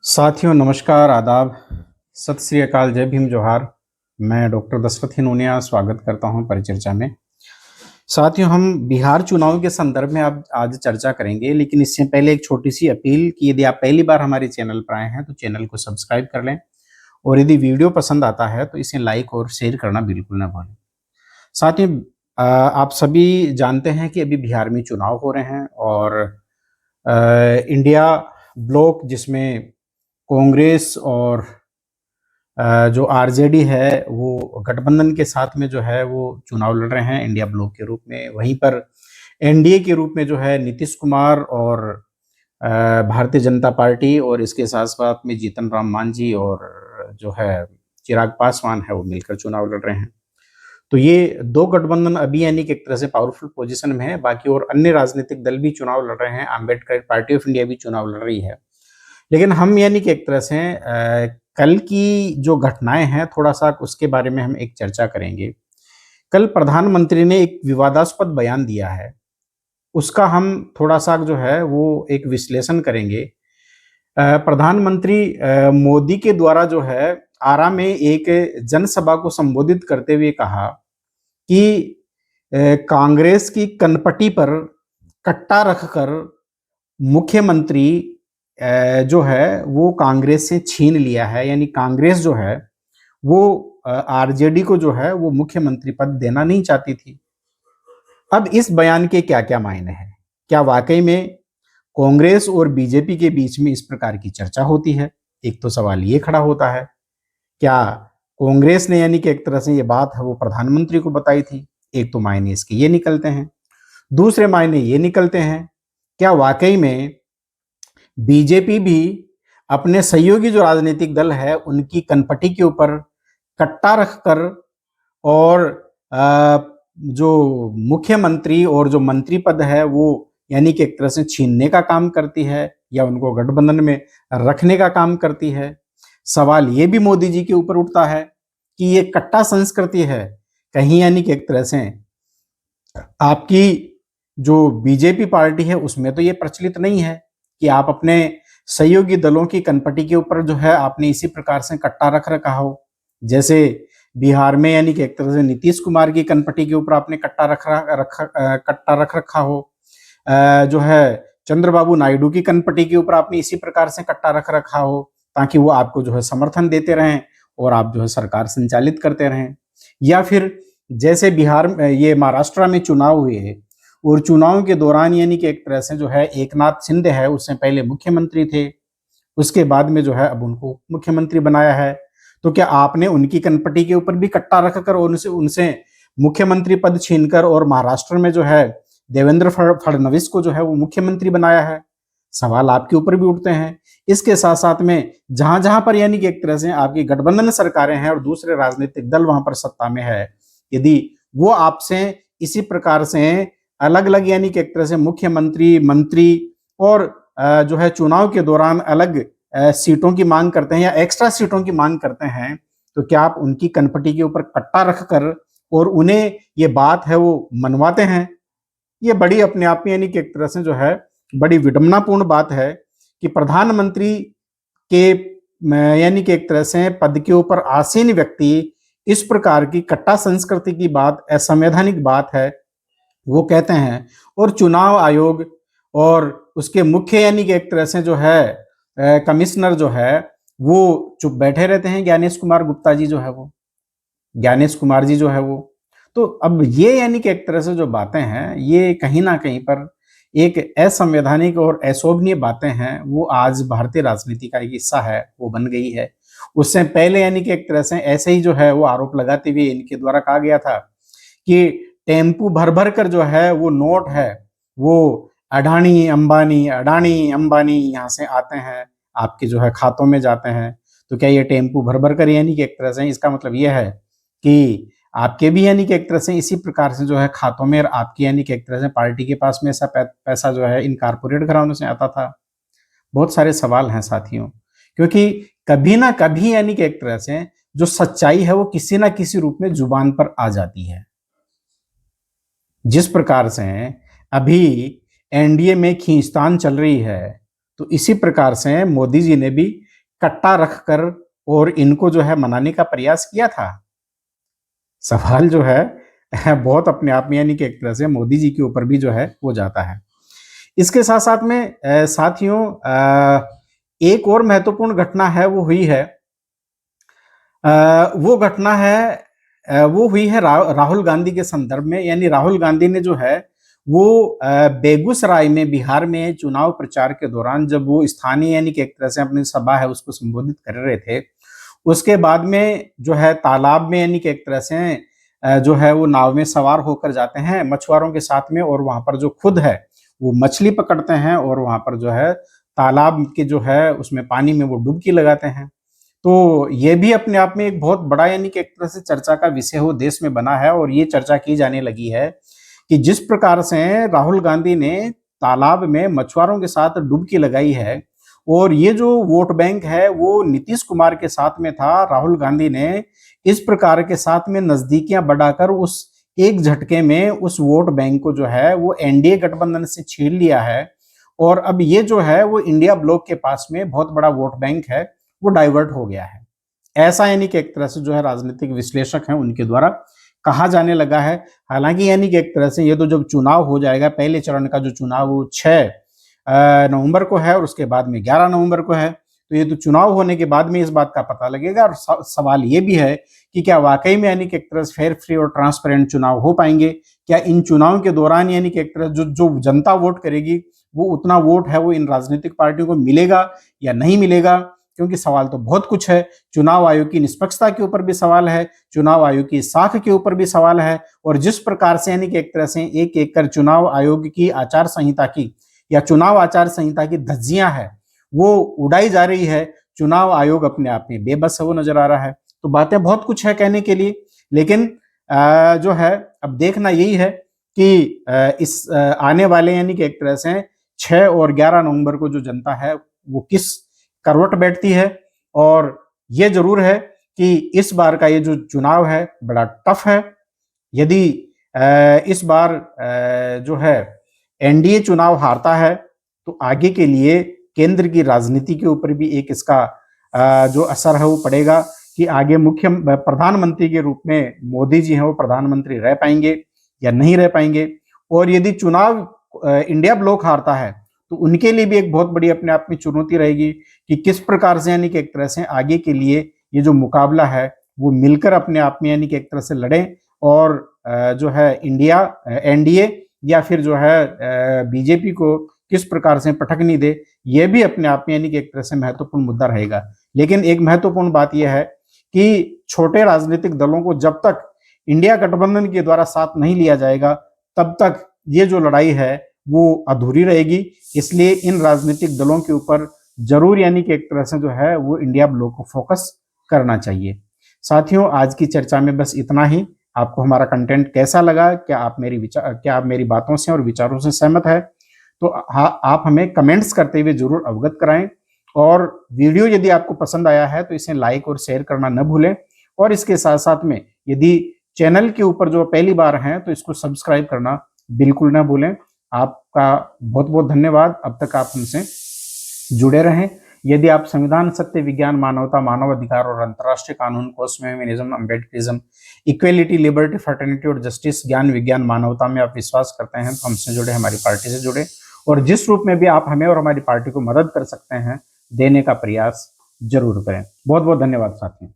साथियों नमस्कार, आदाब, सत श्री अकाल, जय भीम, जोहार। मैं डॉक्टर दशरथ हिनोनिया स्वागत करता हूं परिचर्चा में। साथियों, हम बिहार चुनाव के संदर्भ में अब आज चर्चा करेंगे, लेकिन इससे पहले एक छोटी सी अपील कि यदि आप पहली बार हमारे चैनल पर आए हैं तो चैनल को सब्सक्राइब कर लें और यदि वीडियो पसंद आता है तो इसे लाइक और शेयर करना बिल्कुल ना भूलें। साथियों, आप सभी जानते हैं कि अभी बिहार में चुनाव हो रहे हैं और इंडिया ब्लॉक जिसमें कांग्रेस और जो आरजेडी है वो गठबंधन के साथ में जो है वो चुनाव लड़ रहे हैं इंडिया ब्लॉक के रूप में। वहीं पर एनडीए के रूप में जो है नीतीश कुमार और भारतीय जनता पार्टी और इसके साथ-साथ में जीतन राम मांझी और जो है चिराग पासवान है वो मिलकर चुनाव लड़ रहे हैं। तो ये 2 गठबंधन अभी यानी कि एक तरह से पावरफुल पोजीशन में है। बाकी और अन्य राजनीतिक दल भी चुनाव लड़ रहे हैं। अम्बेडकर पार्टी ऑफ इंडिया भी चुनाव लड़ रही है। लेकिन हम यानी कि एक तरह से कल की जो घटनाएँ हैं थोड़ा-सा उसके बारे में हम एक चर्चा करेंगे। कल प्रधानमंत्री ने एक विवादास्पद बयान दिया है, उसका हम थोड़ा-सा जो है वो एक विश्लेषण करेंगे। प्रधानमंत्री मोदी के द्वारा जो है आरा में एक जनसभा को संबोधित करते हुए कहा कि कांग्रेस की कनपटी पर कट्टा रखकर मुख्यमंत्री जो है वो कांग्रेस से छीन लिया है, यानी कांग्रेस जो है वो आरजेडी को जो है वो मुख्यमंत्री पद देना नहीं चाहती थी। अब इस बयान के क्या-क्या मायने हैं? क्या वाकई में कांग्रेस और बीजेपी के बीच में इस प्रकार की चर्चा होती है? एक तो सवाल ये खड़ा होता है। क्या कांग्रेस ने यानी कि एक तरह से ये बात है वो प्रधानमंत्री को बताई थी? एक तो मायने इसके ये निकलते हैं। दूसरे मायने ये निकलते हैं, क्या वाकई में बीजेपी भी अपने सहयोगी जो राजनीतिक दल है उनकी कनपटी के ऊपर कट्टा रखकर और जो मुख्यमंत्री और जो मंत्री पद है वो यानी कि एक तरह से छीनने का काम करती है या उनको गठबंधन में रखने का काम करती है। सवाल ये भी मोदी जी के ऊपर उठता है कि ये कट्टा संस्कृति है, कहीं यानी कि एक तरह से आपकी जो बीजेपी पार्टी है उसमें तो ये प्रचलित नहीं है कि आप अपने सहयोगी दलों की कनपटी के ऊपर जो है आपने इसी प्रकार से कट्टा रख रखा हो। जैसे बिहार में यानी कि एक तरह से नीतीश कुमार की कनपटी के ऊपर आपने कट्टा रख रखा हो। जो है चंद्रबाबू नायडू की कनपटी के ऊपर आपने इसी प्रकार से कट्टा रख रखा हो ताकि वो आपको जो है समर्थन देते रहें और आप जो है सरकार संचालित करते रहें। या फिर जैसे बिहार में ये महाराष्ट्र में चुनाव हुए और चुनाव के दौरान यानी कि एक तरह से जो है एकनाथ शिंदे है उससे पहले मुख्यमंत्री थे, उसके बाद में जो है अब उनको मुख्यमंत्री बनाया है। तो क्या आपने उनकी कनपटी के ऊपर भी कट्टा रखकर और उनसे उनसे मुख्यमंत्री पद छीनकर और महाराष्ट्र में जो है देवेंद्र फडणवीस को जो है वो मुख्यमंत्री बनाया है? सवाल आपके ऊपर भी उठते हैं। इसके साथ-साथ में जहाँ-जहाँ पर यानी कि एक तरह से आपकी गठबंधन सरकारें हैं और दूसरे राजनीतिक दल वहाँ पर सत्ता में है, यदि वो आपसे इसी प्रकार से अलग-अलग यानी कि एक तरह से मुख्यमंत्री, मंत्री और जो है चुनाव के दौरान अलग सीटों की माँग करते हैं या एक्स्ट्रा सीटों की माँग करते हैं, तो क्या आप उनकी कनपटी के ऊपर कट्टा रखकर और उन्हें ये बात है वो मनवाते हैं? ये बड़ी अपने आप में यानी कि एक तरह से जो है बड़ी विडंबनापूर्ण बात है कि प्रधानमंत्री के यानी कि एक तरह से पद के ऊपर आसीन व्यक्ति इस प्रकार की कट्टा संस्कृति की बात असंवैधानिक बात है वो कहते हैं और चुनाव आयोग और उसके मुख्य यानी कि एक तरह से जो है कमिश्नर जो है वो चुप बैठे रहते हैं। ज्ञानेश कुमार गुप्ता जी जो है वो ज्ञानेश कुमार जी जो है वो। तो अब ये यानी कि एक तरह से जो बातें हैं ये कहीं न कहीं पर एक असंवैधानिक और अशोभनीय बातें हैं, वो आज भारतीय राजनीति का एक हिस्सा है, वो बन गई है। उससे पहले यानी कि एक तरह से ऐसे ही जो है वो आरोप लगाते हुए इनके द्वारा कहा गया था कि टेम्पू भर-भर कर जो है वो नोट है, वो अडानी, अंबानी यहाँ से आते हैं, आपके जो है खातों में जाते हैं। तो क्या ये टेम्पू भर-भर कर यानी कि एक तरह से इसका मतलब ये है कि आपके भी यानी कि एक तरह से इसी प्रकार से जो है खातों में और आपकी यानी कि एक तरह से पार्टी के पास में ऐसा पैसा जो है इन कारपोरेट घरानों से आता था? बहुत सारे सवाल हैं साथियों, क्योंकि कभी ना कभी यानी कि एक तरह से जो सच्चाई है वो किसी ना किसी रूप में जुबान पर आ जाती है। जिस प्रकार से अभी एनडीए में खींचतान चल रही है, तो इसी प्रकार से मोदी जी ने भी कट्टा रखकर और इनको जो है मनाने का प्रयास किया था? सवाल जो है बहुत अपने आप में यानी कि एक तरह से मोदी जी के ऊपर भी जो है वो जाता है। इसके साथ-साथ में साथियों एक और महत्वपूर्ण घटना है वो हुई है वो घटना है वो हुई है राहुल गांधी के संदर्भ में, यानी राहुल गांधी ने जो है वो बेगूसराय में बिहार में चुनाव प्रचार के दौरान जब वो स्थानीय यानी कि एक तरह से अपनी सभा है उसको संबोधित कर रहे थे, उसके बाद में जो है तालाब में यानी कि एक तरह से जो है वो नाव में सवार होकर जाते हैं मछुआरों के साथ में और वहां पर जो खुद है वो मछली पकड़ते हैं और वहां पर जो है तालाब के जो है उसमें पानी में वो डुबकी लगाते हैं। तो ये भी अपने आप में एक बहुत बड़ा यानी कि एक तरह से चर्चा का विषय हो देश में बना है और ये चर्चा की जाने लगी है कि जिस प्रकार से राहुल गांधी ने तालाब में मछुआरों के साथ डुबकी लगाई है और ये जो वोट बैंक है वो नीतीश कुमार के साथ में था, राहुल गांधी ने इस प्रकार के साथ में नजदीकियां बढ़ाकर उस एक झटके में उस वोट बैंक को जो है वो एनडीए गठबंधन से छीन लिया है और अब ये जो है वो इंडिया ब्लॉक के पास में बहुत बड़ा वोट बैंक है वो डाइवर्ट हो गया है। ऐसा यानी कि एक तरह से जो है राजनीतिक विश्लेषक हैं उनके द्वारा कहा जाने लगा है। हालांकि यानी कि एक तरह से ये तो जब चुनाव हो जाएगा, पहले चरण का जो चुनाव वो 6 नवंबर को है और उसके बाद में 11 नवंबर को है, तो ये तो चुनाव होने के बाद में इस बात का पता लगेगा। और सवाल ये भी है कि क्या वाकई में यानी कि एक तरह से फेयर, फ्री और ट्रांसपेरेंट चुनाव हो पाएंगे? क्या इन चुनाव के दौरान यानी कि एक तरह जो जो जनता वोट करेगी वो उतना वोट है वो इन राजनीतिक पार्टियों को मिलेगा या नहीं मिलेगा? क्योंकि सवाल तो बहुत कुछ है। चुनाव आयोग की निष्पक्षता के ऊपर भी सवाल है, चुनाव आयोग की साख के ऊपर भी सवाल है और जिस प्रकार से यानी कि एक तरह से एक एक कर चुनाव आयोग की आचार संहिता की या चुनाव आचार संहिता की धज्जियां है वो उड़ाई जा रही है, चुनाव आयोग अपने आप में बेबस है वो नजर आ रहा है। तो बातें बहुत कुछ है कहने के लिए, लेकिन जो है अब देखना यही है कि इस आने वाले यानी कि एक तरह से 6 और 11 नवंबर को जो जनता है वो किस करवट बैठती है। और ये जरूर है कि इस बार का ये जो चुनाव है बड़ा टफ है। यदि इस बार जो है एनडीए चुनाव हारता है तो आगे के लिए केंद्र की राजनीति के ऊपर भी एक इसका जो असर है वो पड़ेगा कि आगे मुख्य प्रधानमंत्री के रूप में मोदी जी हैं वो प्रधानमंत्री रह पाएंगे या नहीं रह पाएंगे। और यदि चुनाव इंडिया ब्लॉक हारता है तो उनके लिए भी एक बहुत बड़ी अपने आप में चुनौती रहेगी कि किस प्रकार से यानी कि एक तरह से आगे के लिए ये जो मुकाबला है वो मिलकर अपने आप में यानी कि एक तरह से लड़ें और जो है इंडिया एनडीए या फिर जो है बीजेपी को किस प्रकार से पटकनी दे, ये भी अपने आप में यानी कि एक तरह से महत्वपूर्ण मुद्दा रहेगा। लेकिन एक महत्वपूर्ण बात यह है कि छोटे राजनीतिक दलों को जब तक इंडिया गठबंधन के द्वारा साथ नहीं लिया जाएगा तब तक ये जो लड़ाई है वो अधूरी रहेगी। इसलिए इन राजनीतिक दलों के ऊपर जरूर यानी कि एक तरह से जो है वो इंडिया ब्लॉक को फोकस करना चाहिए। साथियों, आज की चर्चा में बस इतना ही। आपको हमारा कंटेंट कैसा लगा? क्या आप मेरी बातों से और विचारों से सहमत है? तो आप हमें कमेंट्स करते हुए जरूर अवगत कराएं और वीडियो यदि आपको पसंद आया है तो इसे लाइक और शेयर करना न भूलें। और इसके साथ साथ में यदि चैनल के ऊपर जो पहली बार हैं तो इसको सब्सक्राइब करना बिल्कुल ना भूलें। आपका बहुत बहुत धन्यवाद। अब तक आप हमसे जुड़े रहें। यदि आप संविधान, सत्य, विज्ञान, मानवता, मानव अधिकार और अंतर्राष्ट्रीय कानून, कॉस्मेनिज्म, अम्बेडकरिज्म, इक्वेलिटी, लिबर्टी, फ्रेटर्निटी और जस्टिस, ज्ञान, विज्ञान, मानवता में आप विश्वास करते हैं तो हमसे जुड़े, हमारी पार्टी से जुड़े और जिस रूप में भी आप हमें और हमारी पार्टी को मदद कर सकते हैं देने का प्रयास जरूर करें। बहुत बहुत धन्यवाद साथियों।